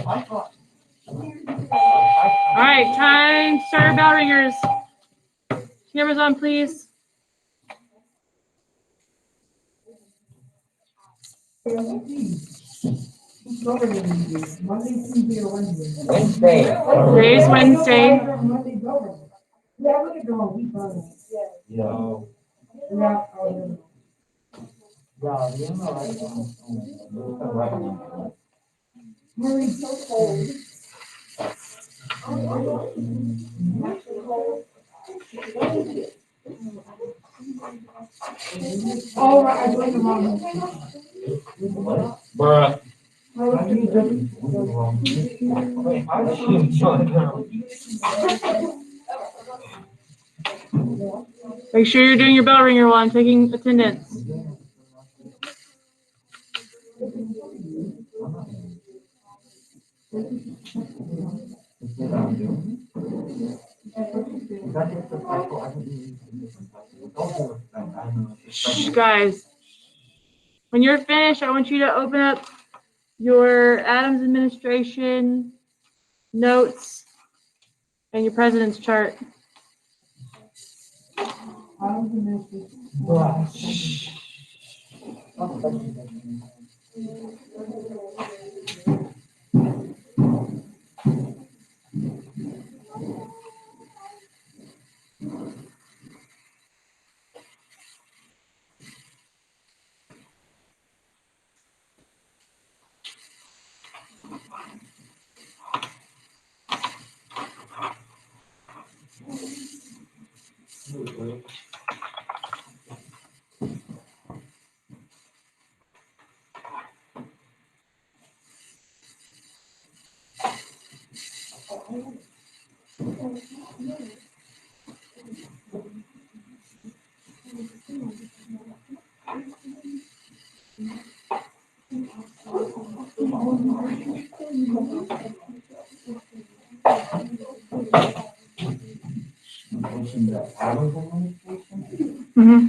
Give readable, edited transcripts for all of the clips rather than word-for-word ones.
All right, time to start our bell ringers. Cameras on, please. Wednesday. Today's Wednesday. Bruh. Make sure you're doing your bell ringer while I'm taking attendance. Shh, guys. When you're finished, I want you to open up your Adams administration notes and your president's chart. Mm-hmm.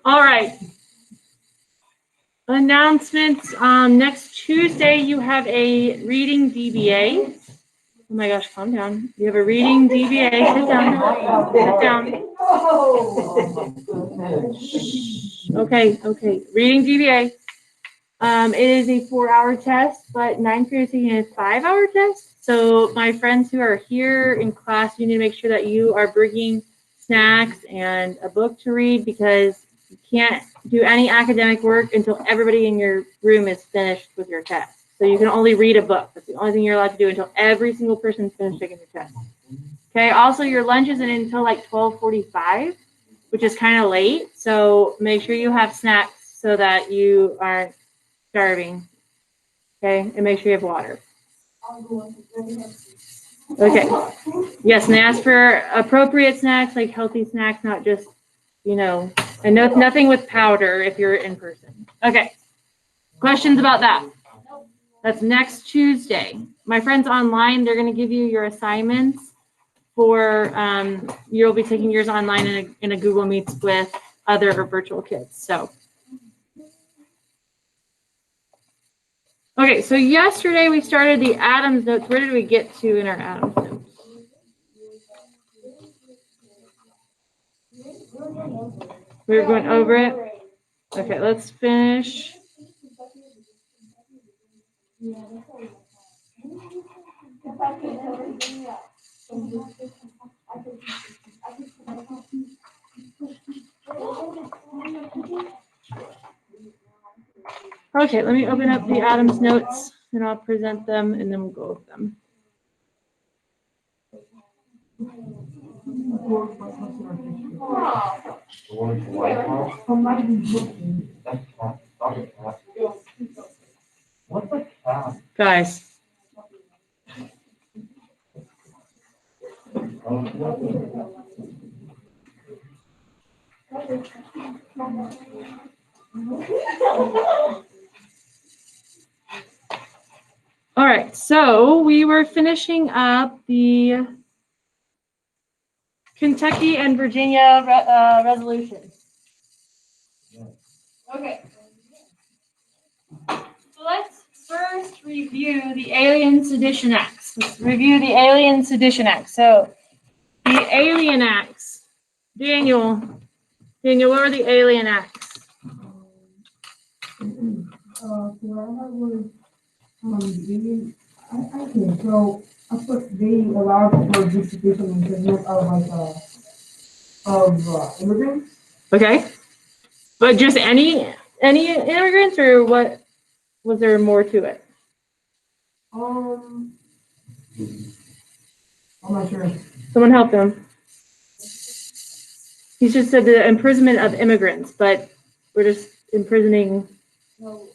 All right. Announcements. Next Tuesday, you have a reading DBA. Oh my gosh, calm down. You have a reading DBA. Sit down. Sit down. Okay. Reading DBA. It is a 4-hour test, but 9th grade is taking a 5-hour test. So my friends who are here in class, you need to make sure that you are bringing snacks and a book to read, because you can't do any academic work until everybody in your room is finished with your test. So you can only read a book. That's the only thing you're allowed to do until every single person's finished taking their test. Okay, also your lunch isn't until like 12:45, which is kind of late. So make sure you have snacks so that you aren't starving. Okay, and make sure you have water. Okay. Yes, and they ask for appropriate snacks, like healthy snacks, not just, and nothing with powder if you're in person. Okay. Questions about that? That's next Tuesday. My friends online, they're going to give you your assignments for, you'll be taking yours online in a Google Meets with other virtual kids. So. Okay, so yesterday we started the Adams notes. Where did we get to in our Adams notes? We were going over it. Okay, let's finish. Okay, let me open up the Adams notes and I'll present them and then we'll go over them. Guys, All right, so we were finishing up the Kentucky and Virginia resolutions. Okay. So let's first review the Alien Sedition Acts. Let's review the Alien Sedition Acts. So the Alien Acts. Daniel, what are the Alien Acts? So I put they allowed for distribution and business of immigrants. Okay. But just any immigrants, or what? Was there more to it? I'm not sure. Someone help him. He just said the imprisonment of immigrants, but we're just imprisoning. No,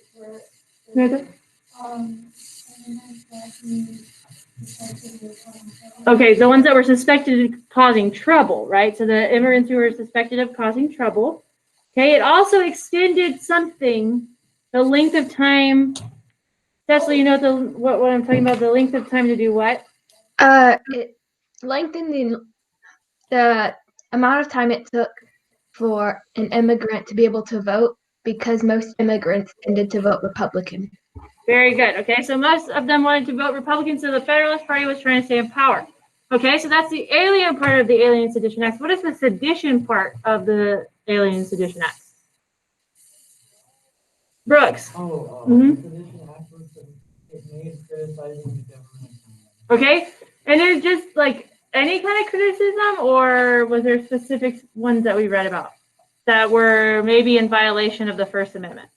Okay, the ones that were suspected of causing trouble, right? So the immigrants who were suspected of causing trouble. Okay, it also extended something, the length of time. Cecily, you know what I'm talking about? The length of time to do what? It lengthened the amount of time it took for an immigrant to be able to vote, because most immigrants tended to vote Republican. Very good. Okay, so most of them wanted to vote Republican, so the Federalist Party was trying to stay in power. Okay, so that's the alien part of the Alien Sedition Act. What is the sedition part of the Alien Sedition Act? Brooks. Sedition act was made criticizing the government. Okay, and there's just like any kind of criticism, or was there specific ones that we read about that were maybe in violation of the First Amendment?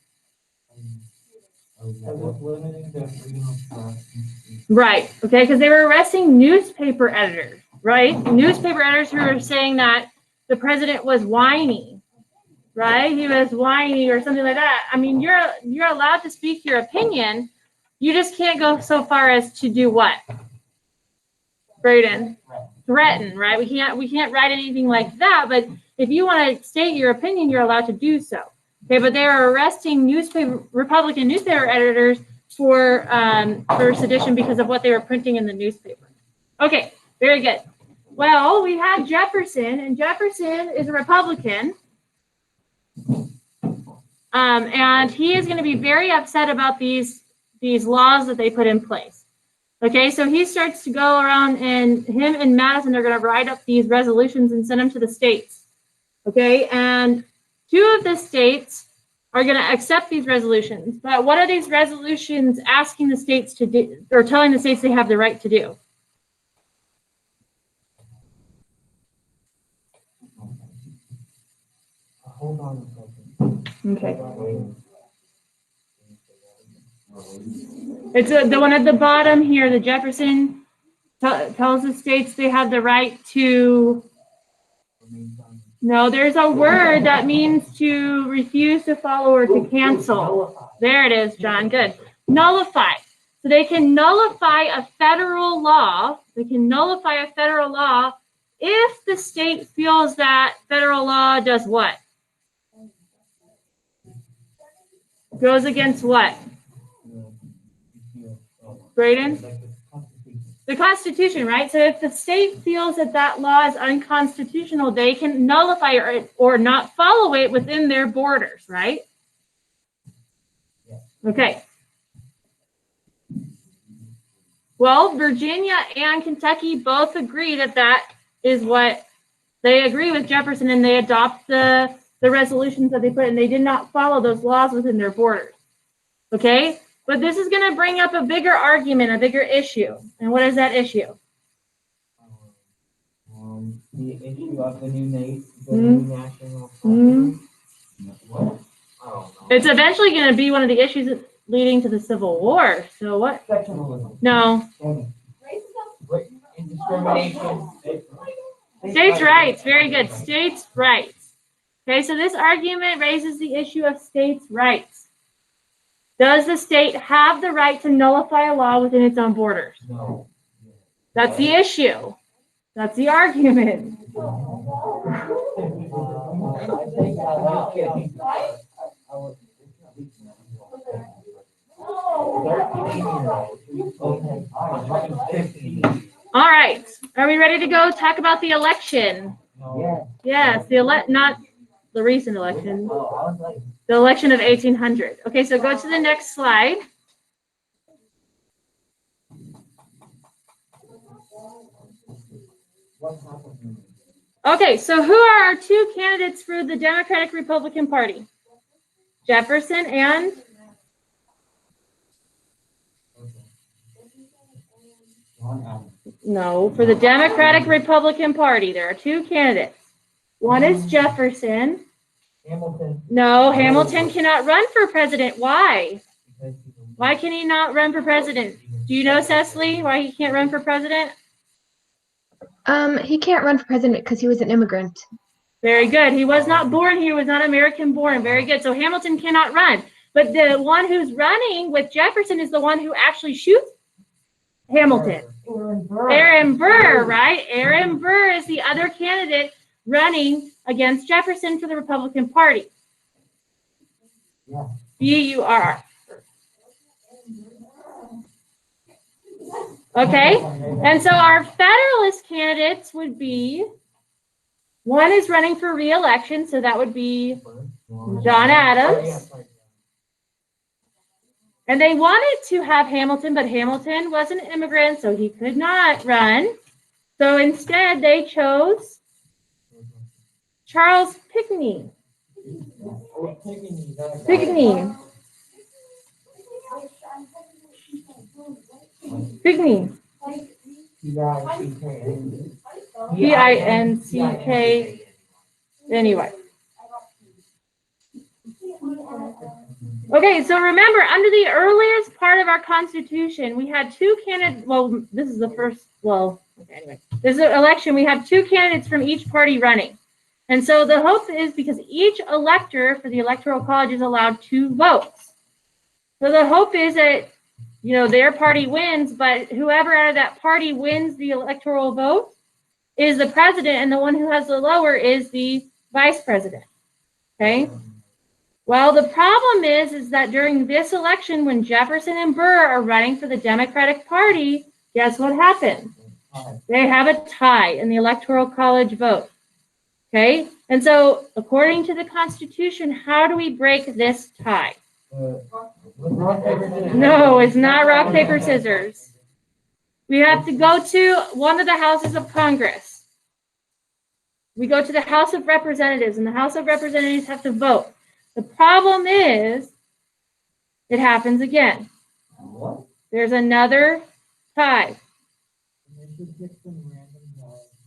Right, okay, because they were arresting newspaper editors, right? Newspaper editors who were saying that the president was whiny, right? He was whiny or something like that. I mean, you're allowed to speak your opinion. You just can't go so far as to do what? Braden? Threaten, right? We can't write anything like that, but if you want to state your opinion, you're allowed to do so. Okay, but they were arresting Republican newspaper editors for sedition because of what they were printing in the newspaper. Okay, very good. Well, we have Jefferson, and Jefferson is a Republican. And he is going to be very upset about these laws that they put in place. Okay, so he starts to go around, and him and Madison are going to write up these resolutions and send them to the states. Okay, and 2 of the states are going to accept these resolutions. But what are these resolutions asking the states to do, or telling the states they have the right to do? Hold on a second. Okay. It's the one at the bottom here. The Jefferson tells the states they have the right to. No, there's a word that means to refuse to follow or to cancel. There it is, John. Good. Nullify. So they can nullify a federal law. They can nullify a federal law if the state feels that federal law does what? Goes against what? Braden? The Constitution, right? So if the state feels that that law is unconstitutional, they can nullify it or not follow it within their borders, right? Okay. Well, Virginia and Kentucky both agree that that is what they agree with Jefferson, and they adopt the resolutions that they put, and they did not follow those laws within their borders. Okay? But this is going to bring up a bigger argument, a bigger issue. And what is that issue? The issue of the new national. It's eventually going to be one of the issues leading to the Civil War. So what? Sectionalism. No. Discrimination. States' rights. Very good. States' rights. Okay, so this argument raises the issue of states' rights. Does the state have the right to nullify a law within its own borders? No. That's the issue. That's the argument. I think I like it. I would. 13-year-old. Okay. I'm 15. All right. Are we ready to go talk about the election? Yeah. Yes, not the recent election, Oh, I was like, the election of 1800. Okay, so go to the next slide. what happened? Okay, so who are our two candidates for the Democratic Republican Party? Jefferson and no, for the Democratic Republican Party, there are two candidates. One is Jefferson. Hamilton. No, Hamilton cannot run for president. Why? Why can he not run for president? Do you know, Cecily, why he can't run for president? He can't run for president because he was an immigrant. Very good. He was not born here, was not American born. Very good. So Hamilton cannot run. But the one who's running with Jefferson is the one who actually shoots Hamilton. Aaron Burr, right? Aaron Burr is the other candidate running against Jefferson for the Republican Party. B-U-R. Okay? And so our Federalist candidates would be, one is running for re-election, so that would be John Adams. And they wanted to have Hamilton, but Hamilton was an immigrant, so he could not run. So instead, they chose Charles Pinckney. Pinckney. Pinckney. P-I-N-C-K. Anyway. Okay, so remember, under the earliest part of our Constitution, we had two candidates. Well, this is the first. Well, okay, anyway. This is an election. We have two candidates from each party running. And so the hope is because each elector for the Electoral College is allowed 2 votes. So the hope is that, you know, their party wins, but whoever out of that party wins the electoral vote is the president, and the one who has the lower is the vice president. Okay? Well, the problem is that during this election, when Jefferson and Burr are running for the Democratic Party, guess what happened? They have a tie in the Electoral College vote. Okay? And so, according to the Constitution, how do we break this tie? No, it's not rock, paper, scissors. We have to go to one of the houses of Congress. We go to the House of Representatives, and the House of Representatives have to vote. The problem is, it happens again. There's another tie.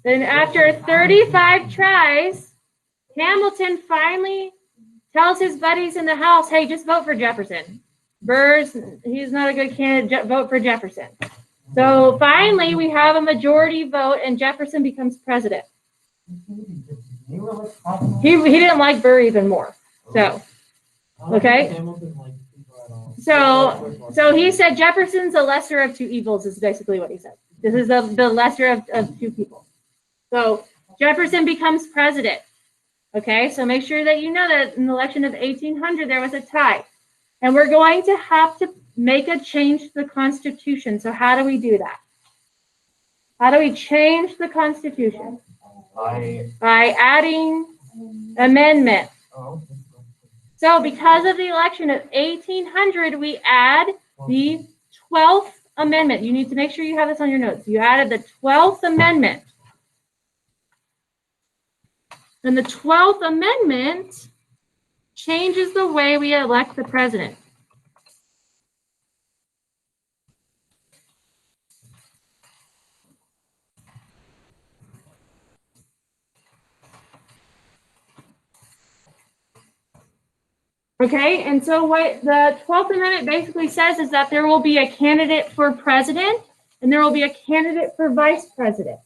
Then after 35 tries, Hamilton finally tells his buddies in the House, hey, just vote for Jefferson. Burr's, he's not a good candidate, vote for Jefferson. So finally, we have a majority vote, and Jefferson becomes president. He didn't like Burr even more. So, okay. So he said Jefferson's the lesser of 2 evils is basically what he said. This is the lesser of 2 people. So Jefferson becomes president. Okay, so make sure that you know that in the election of 1800, there was a tie. And we're going to have to make a change to the Constitution. So how do we do that? How do we change the Constitution? By adding amendments. So because of the election of 1800, we add the 12th Amendment. You need to make sure you have this on your notes. You added the 12th Amendment. And the 12th Amendment changes the way we elect the president. Okay, and so what the 12th Amendment basically says is that there will be a candidate for president and there will be a candidate for vice president.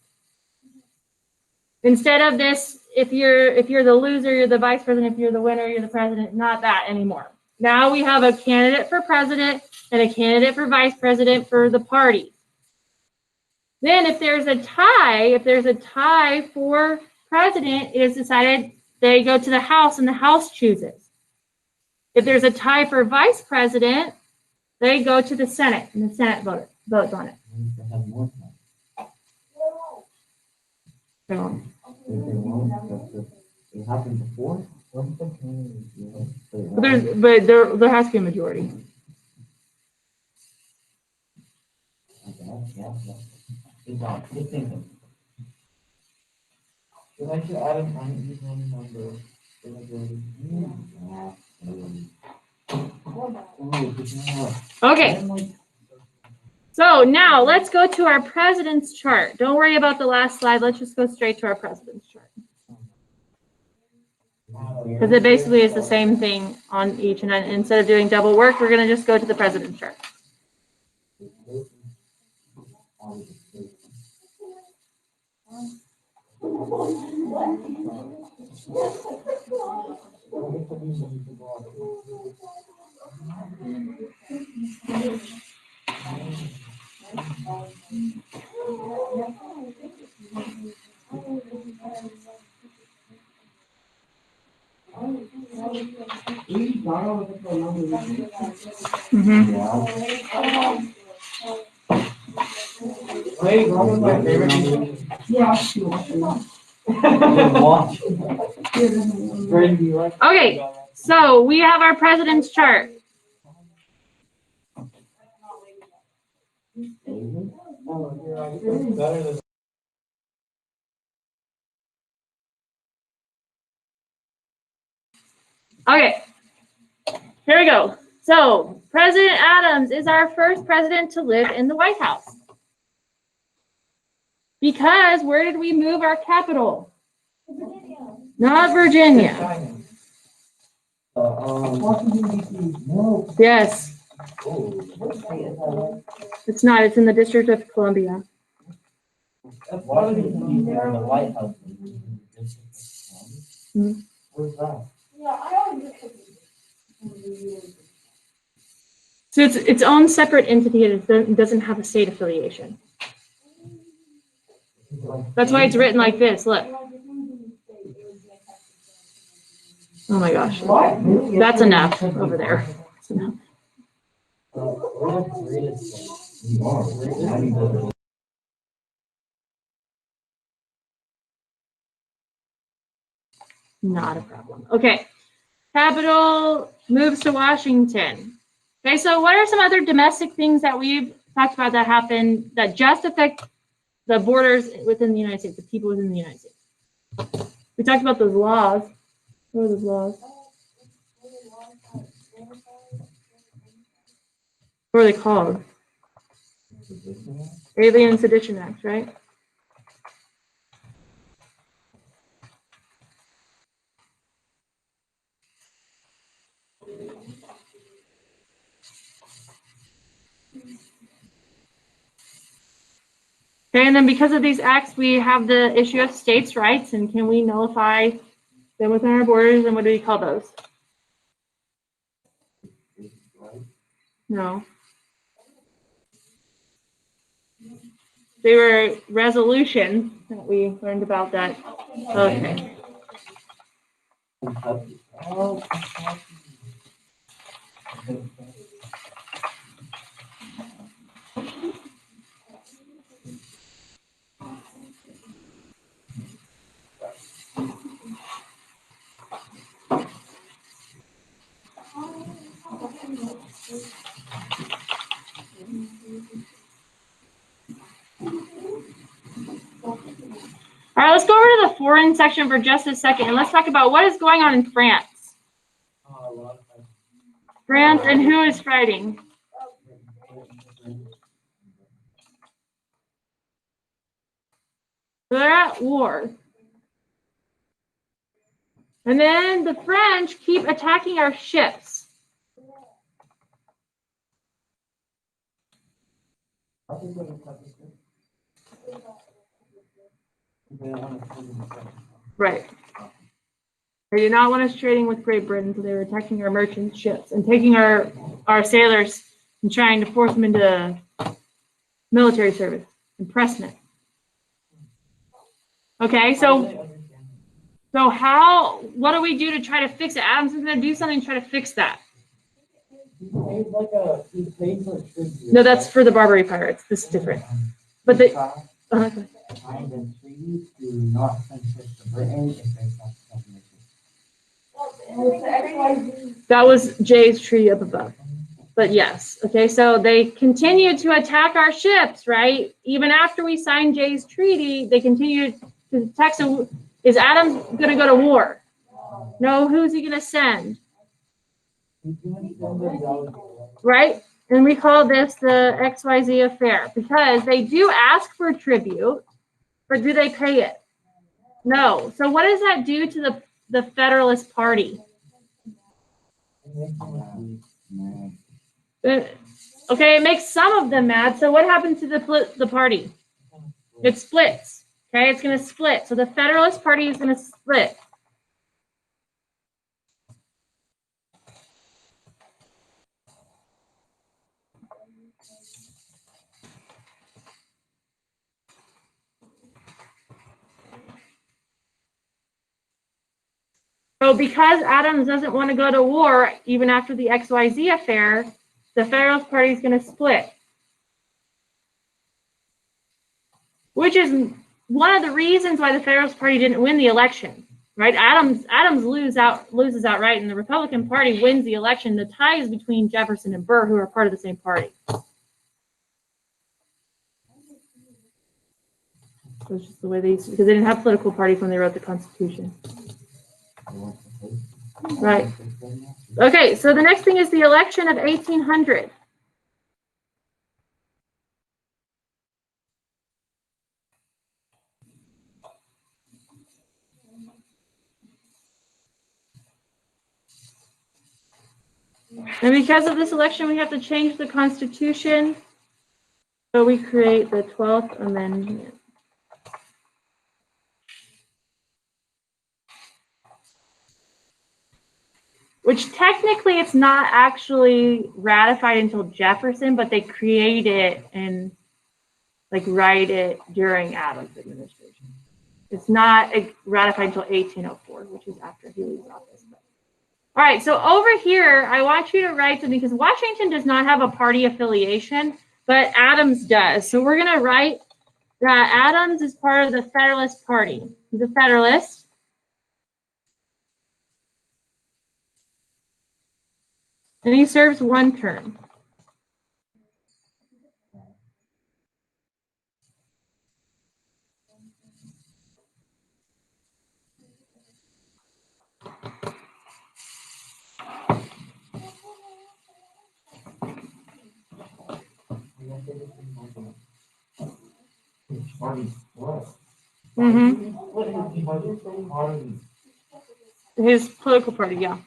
Instead of this, if you're the loser, you're the vice president. If you're the winner, you're the president. Not that anymore. Now we have a candidate for president and a candidate for vice president for the party. Then if there's a tie for president, it is decided they go to the House and the House chooses. If there's a tie for vice president, they go to the Senate and the Senate votes on it. So, It happened before. but there has to be a majority. Good thinking. Should I should add an uneven number for majority? Okay. So now let's go to our president's chart. Don't worry about the last slide. Let's just go straight to our president's chart. Because it basically is the same thing on each. And then instead of doing double work, we're going to just go to the president's chart. Wait, one of my favorite things. Okay, so we have our president's chart. Okay, here we go. So President Adams is our first president to live in the White House. Because where did we move our capital? Not Virginia. Washington D.C. No. Yes, Oh. it's not. It's in the District of Columbia. Washington D.C. in the White House. Mhm. Where's that? So it's its own separate entity. It doesn't have a state affiliation. That's why it's written like this. Look. Oh my gosh. That's enough over there. That's enough. Not a problem. Okay. Capital moves to Washington. Okay, so what are some other domestic things that we've talked about that happen that just affect the borders within the United States, the people within the United States? We talked about those laws. What are those laws? What are they called? Alien and Sedition Act, right? Okay, and then because of these acts, we have the issue of states' rights, and can we nullify them within our borders, and what do we call those? No. They were resolutions that we learned about that. Okay. All right, let's go over to the foreign section for just a second, and let's talk about what is going on in France. France and who is fighting? They're at war. And then the French keep attacking our ships. Right. They did not want us trading with Great Britain, so they were attacking our merchant ships and taking our sailors and trying to force them into military service. Impressment. Okay, so what do we do to try to fix it? Adams is going to do something to try to fix that. He paid like he paid for a tribute. No, that's for the Barbary Pirates. This is different. But the Signed a treaty to not consist of Britain if they stop submission. that was Jay's tree up above. But yes, okay, so they continued to attack our ships, right? Even after we signed Jay's treaty, they continued to attack. So is Adams going to go to war? No, who's he going to send? Right? And we call this the XYZ affair because they do ask for tribute, but do they pay it? No. So what does that do to the Federalist Party? Okay, it makes some of them mad. So what happens to the party? It splits. Okay, it's going to split. So the Federalist Party is going to split. So because Adams doesn't want to go to war, even after the XYZ affair, the Federalist Party is going to split. Which is one of the reasons why the Federalist Party didn't win the election, right? Adams loses outright, and the Republican Party wins the election. The tie is between Jefferson and Burr, who are part of the same party. So it's just the way because they didn't have political parties when they wrote the Constitution. Right. Okay, so the next thing is the election of 1800. And because of this election, we have to change the Constitution. So we create the 12th Amendment. Which technically it's not actually ratified until Jefferson, but they create it and write it during Adams' administration. It's not ratified until 1804, which is after he leaves office. All right, so over here, I want you to write something because Washington does not have a party affiliation, but Adams does. So we're going to write that Adams is part of the Federalist Party. He's a Federalist. And he serves one term. His political party, yeah.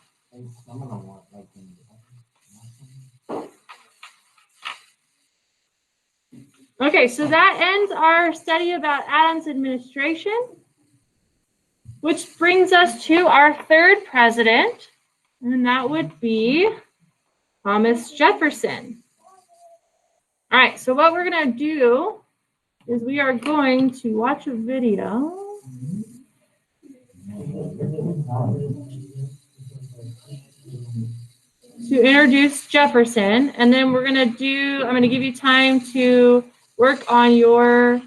Okay, so that ends our study about Adams' administration, which brings us to our third president, and that would be Thomas Jefferson. All right, so what we're going to do is we are going to watch a video. To introduce Jefferson, and then I'm going to give you time to work on your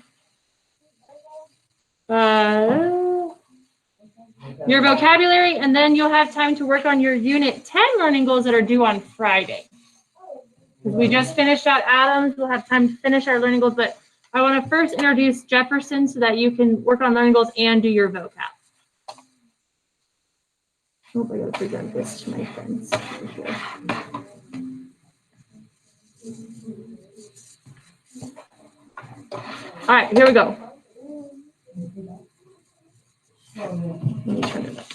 vocabulary, and then you'll have time to work on your Unit 10 learning goals that are due on Friday. Because we just finished out Adams, we'll have time to finish our learning goals, but I want to first introduce Jefferson so that you can work on learning goals and do your vocab. Oh, I gotta present this to my friends. All right, here we go. Let me turn it up.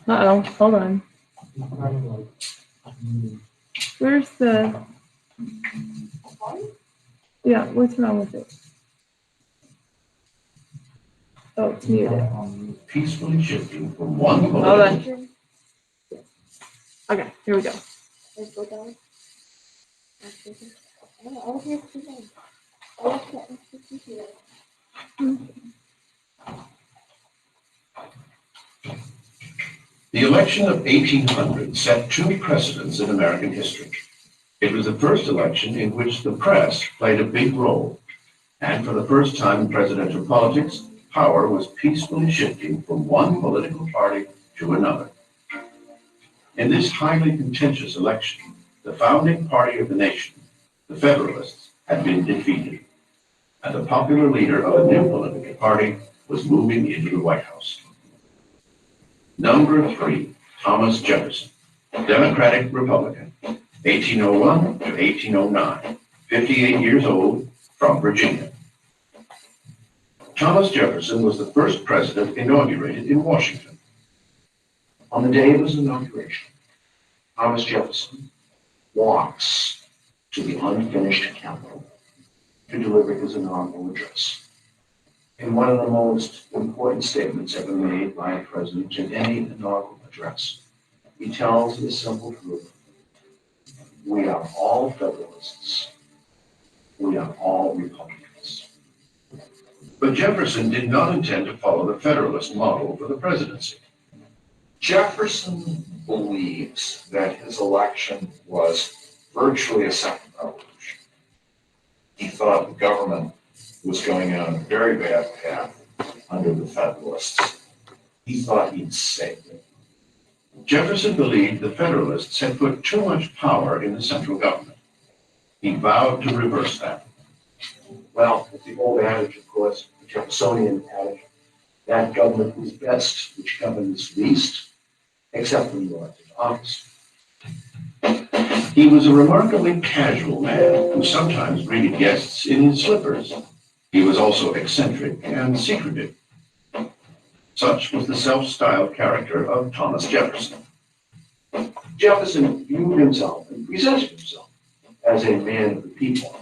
Uh-oh, hold on. Where's the... Yeah, what's wrong with it? Oh, it's muted. Peacefully shifting from one Hold on. Okay, here we go. The election of 1800 set two precedents in American history. It was the first election in which the press played a big role, and for the first time in presidential politics, power was peacefully shifting from one political party to another. In this highly contentious election, the founding party of the nation, the Federalists, had been defeated, and the popular leader of a new political party was moving into the White House. Number 3, Thomas Jefferson, Democratic Republican, 1801 to 1809, 58 years old, from Virginia. Thomas Jefferson was the first president inaugurated in Washington. On the day of his inauguration, Thomas Jefferson walks to the unfinished Capitol to deliver his inaugural address. In one of the most important statements ever made by a president in any inaugural address, he tells the simple truth: we are all Federalists. We are all Republicans. But Jefferson did not intend to follow the Federalist model for the presidency. Jefferson believes that his election was virtually a second revolution. He thought the government was going on a very bad path under the Federalists. He thought he'd saved it. Jefferson believed the Federalists had put too much power in the central government. He vowed to reverse that. Well, it's the old adage, of course, the Jeffersonian adage, that government is best which governs least, except when you're elected to office. He was a remarkably casual man who sometimes greeted guests in his slippers. He was also eccentric and secretive. Such was the self-styled character of Thomas Jefferson. Jefferson viewed himself and presented himself as a man of the people.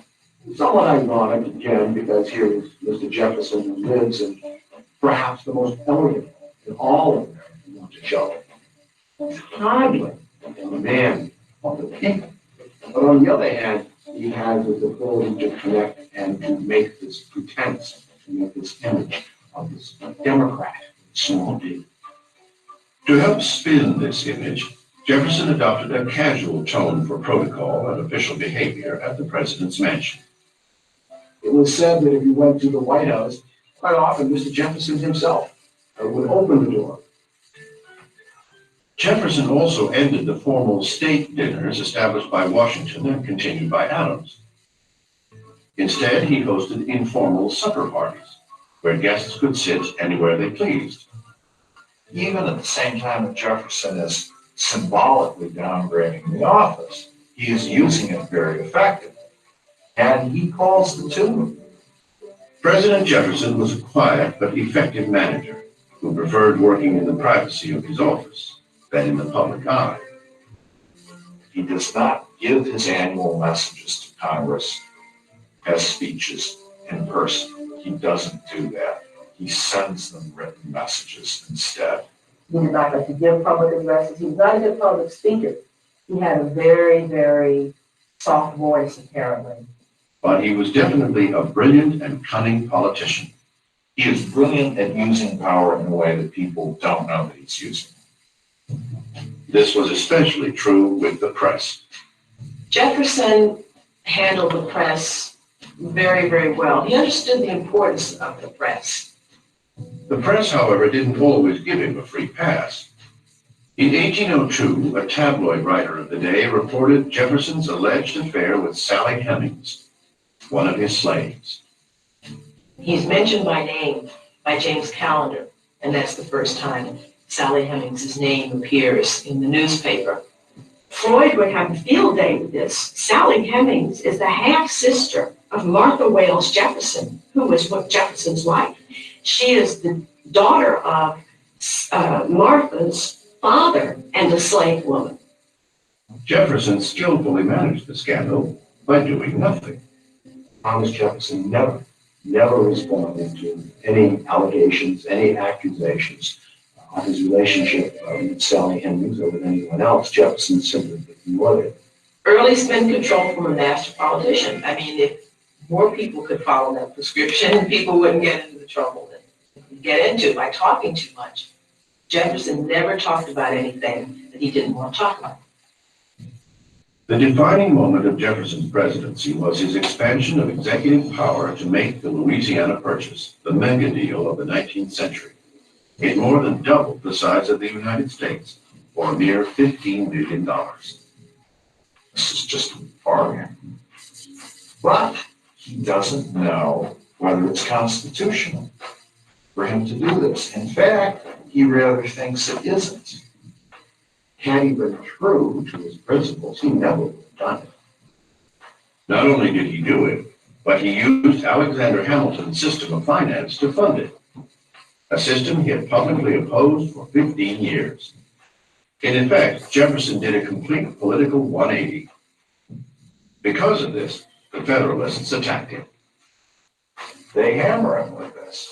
Somewhat ironic, again, because here is Mr. Jefferson who lives in perhaps the most elegant in all of American Monticello. Hardly a man of the people. But on the other hand, he has his ability to connect and to make this pretense, to make this image of this Democrat, small d. To help spin this image, Jefferson adopted a casual tone for protocol and official behavior at the president's mansion. It was said that if you went to the White House, quite often Mr. Jefferson himself would open the door. Jefferson also ended the formal state dinners established by Washington and continued by Adams. Instead, he hosted informal supper parties, where guests could sit anywhere they pleased. Even at the same time that Jefferson is symbolically downgrading the office, he is using it very effectively. And he calls the tune. President Jefferson was a quiet but effective manager who preferred working in the privacy of his office than in the public eye. He does not give his annual messages to Congress as speeches in person. He doesn't do that. He sends them written messages instead. He did not like to give public addresses. He was not a good public speaker. He had a very, very soft voice, apparently. But he was definitely a brilliant and cunning politician. He is brilliant at using power in a way that people don't know that he's using. This was especially true with the press. Jefferson handled the press very, very well. He understood the importance of the press. The press, however, didn't always give him a free pass. In 1802, a tabloid writer of the day reported Jefferson's alleged affair with Sally Hemings, one of his slaves. He's mentioned by name by James Callender, and that's the first time Sally Hemings' name appears in the newspaper. Freud would have a field day with this. Sally Hemings is the half-sister of Martha Wales Jefferson, who was Jefferson's wife. She is the daughter of Martha's father and a slave woman. Jefferson skillfully managed the scandal by doing nothing. Thomas Jefferson never responded to any allegations, any accusations of his relationship with Sally Hemings or with anyone else. Jefferson simply ignored it. early spin control from a master politician. I mean, if more people could follow that prescription, people wouldn't get into the trouble that they get into by talking too much. Jefferson never talked about anything that he didn't want to talk about. The defining moment of Jefferson's presidency was his expansion of executive power to make the Louisiana Purchase the mega deal of the 19th century. It more than doubled the size of the United States, or a mere $15 billion. This is just a bargain. But he doesn't know whether it's constitutional for him to do this. In fact, he rather thinks it isn't. Had he been true to his principles, he never would have done it. Not only did he do it, but he used Alexander Hamilton's system of finance to fund it, a system he had publicly opposed for 15 years. In effect, Jefferson did a complete political 180. Because of this, the Federalists attacked him. They hammer him with this.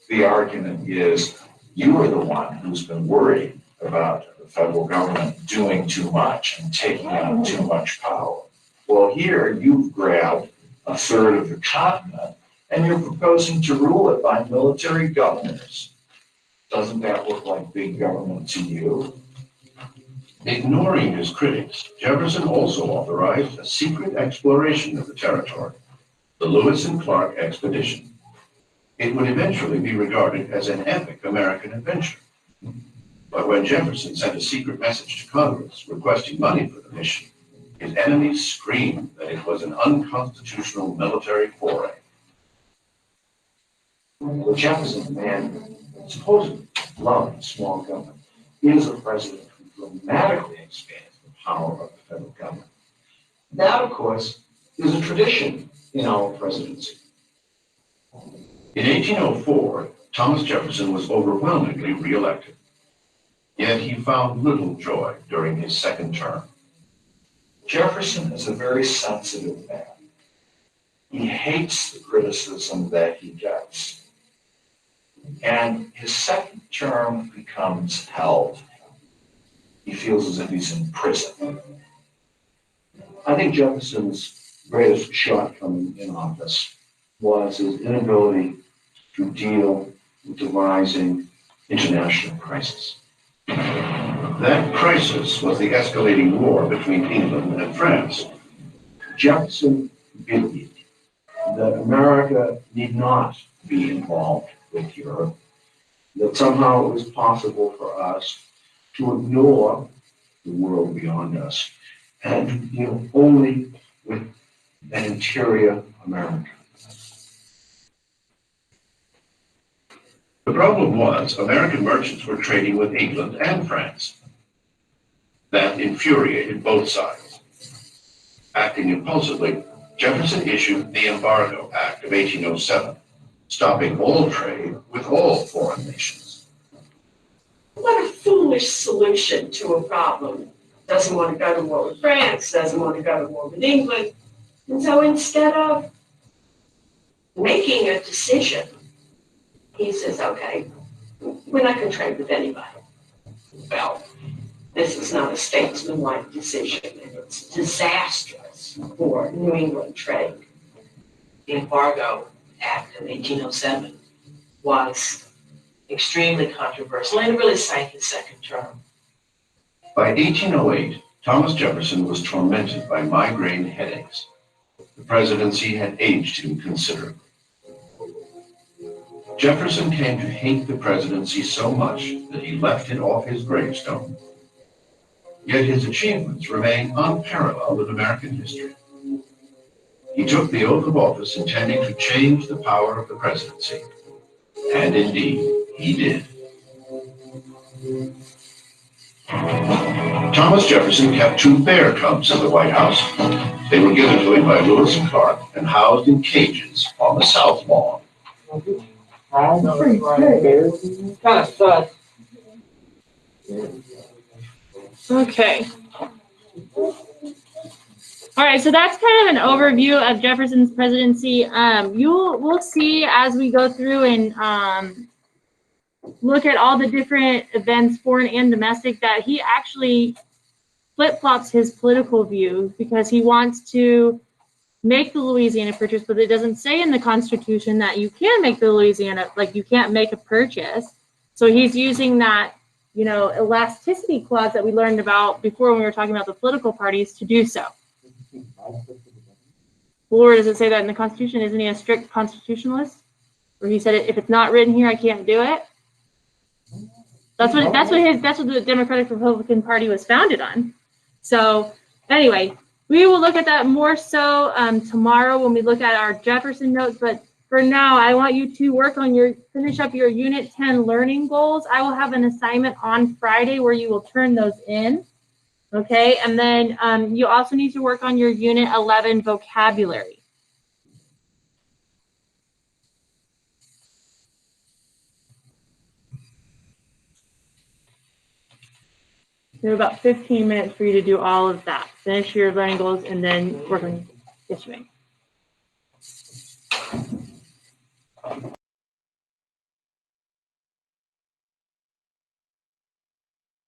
The argument is, you are the one who's been worried about the federal government doing too much and taking on too much power. Well, here you've grabbed a third of the continent and you're proposing to rule it by military governors. Doesn't that look like big government to you? Ignoring his critics, Jefferson also authorized a secret exploration of the territory, the Lewis and Clark Expedition. It would eventually be regarded as an epic American adventure. But when Jefferson sent a secret message to Congress requesting money for the mission, his enemies screamed that it was an unconstitutional military foray. Well, Jefferson, a man supposedly loved small government, is a president who dramatically expands the power of the federal government. That, of course, is a tradition in our presidency. In 1804, Thomas Jefferson was overwhelmingly reelected. Yet he found little joy during his second term. Jefferson is a very sensitive man. He hates the criticism that he gets. And his second term becomes hell. He feels as if he's in prison. I think Jefferson's greatest shortcoming in office was his inability to deal with the rising international crisis. That crisis was the escalating war between England and France. Jefferson believed that America need not be involved with Europe, that somehow it was possible for us to ignore the world beyond us and to deal only with an interior America. The problem was American merchants were trading with England and France. That infuriated both sides. Acting impulsively, Jefferson issued the Embargo Act of 1807, stopping all trade with all foreign nations. What a foolish solution to a problem. Doesn't want to go to war with France, doesn't want to go to war with England. And so instead of making a decision, he says, okay, we're not going to trade with anybody. Well, this is not a statesmanlike decision, and it's disastrous for New England trade. The Embargo Act of 1807 was extremely controversial, and it really sank his second term. By 1808, Thomas Jefferson was tormented by migraine headaches. The presidency had aged him considerably. Jefferson came to hate the presidency so much that he left it off his gravestone. Yet his achievements remain unparalleled in American history. He took the oath of office intending to change the power of the presidency. And indeed, he did. Thomas Jefferson kept 2 bear cubs in the White House. They were given to him by Lewis and Clark and housed in cages on the South Lawn. Kind of sus. Okay. All right, so that's kind of an overview of Jefferson's presidency. We'll see as we go through and look at all the different events, foreign and domestic, that he actually flip-flops his political view because he wants to make the Louisiana Purchase, but it doesn't say in the Constitution that you can make the Louisiana, like you can't make a purchase. So he's using that, you know, elasticity clause that we learned about before when we were talking about the political parties to do so. Or does it say that in the Constitution? Isn't he a strict constitutionalist? Where he said, if it's not written here, I can't do it. That's what the Democratic Republican Party was founded on. So anyway, we will look at that more so tomorrow when we look at our Jefferson notes. But for now, I want you to finish up your Unit 10 learning goals. I will have an assignment on Friday where you will turn those in. Okay, and then you also need to work on your Unit 11 vocabulary. You have about 15 minutes for you to do all of that. Finish your learning goals and then work on issuing.